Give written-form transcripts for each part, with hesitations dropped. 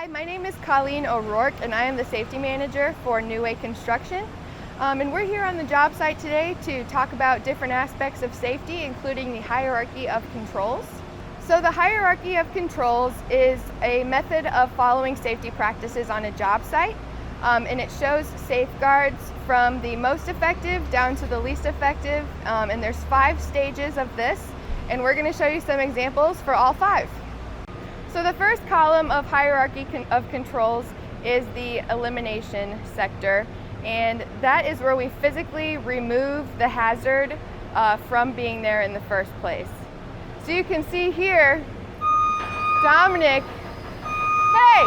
Hi, my name is Colleen O'Rourke and I am the safety manager for New Way Construction. And we're here on the job site today to talk about different aspects of safety, including the hierarchy of controls. So the hierarchy of controls is a method of following safety practices on a job site. And it shows safeguards from the most effective down to the least effective. And there's 5 stages of this, and we're going to show you some examples for all 5. So the first column of hierarchy of controls is the elimination sector, and that is where we physically remove the hazard from being there in the first place. So you can see here, Dominic, hey,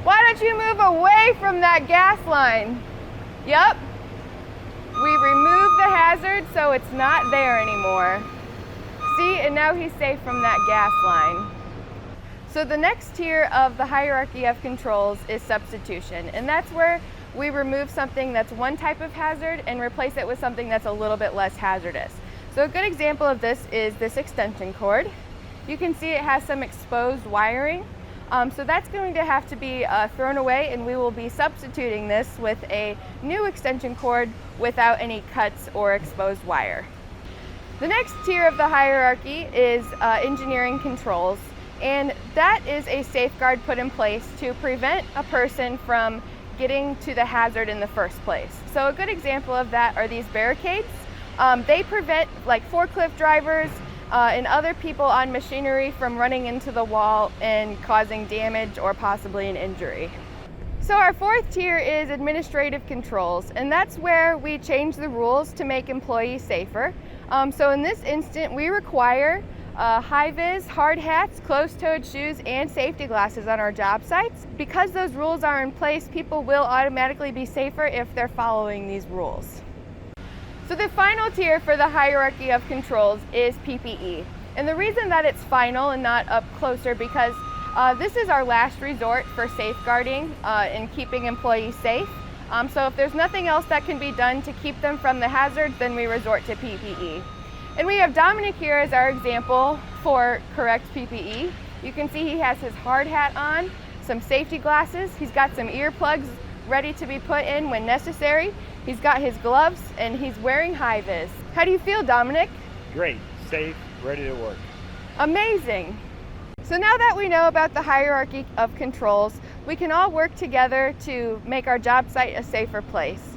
why don't you move away from that gas line? Yep, we remove the hazard so it's not there anymore. See, and now he's safe from that gas line. So the next tier of the hierarchy of controls is substitution, and that's where we remove something that's one type of hazard and replace it with something that's a little bit less hazardous. So a good example of this is this extension cord. You can see it has some exposed wiring, so that's going to have to be thrown away, and we will be substituting this with a new extension cord without any cuts or exposed wire. The next tier of the hierarchy is engineering controls. And that is a safeguard put in place to prevent a person from getting to the hazard in the first place. So a good example of that are these barricades. They prevent like forklift drivers and other people on machinery from running into the wall and causing damage or possibly an injury. So our 4th tier is administrative controls, and that's where we change the rules to make employees safer. So in this instant, we require high-vis, hard hats, closed-toed shoes, and safety glasses on our job sites. Because those rules are in place, people will automatically be safer if they're following these rules. So the final tier for the hierarchy of controls is PPE. And the reason that it's final and not up closer because this is our last resort for safeguarding and keeping employees safe. So if there's nothing else that can be done to keep them from the hazards, then we resort to PPE. And we have Dominic here as our example for correct PPE. You can see he has his hard hat on, some safety glasses, he's got some earplugs ready to be put in when necessary, he's got his gloves, and he's wearing high-vis. How do you feel, Dominic? Great, safe, ready to work. Amazing. So now that we know about the hierarchy of controls, we can all work together to make our job site a safer place.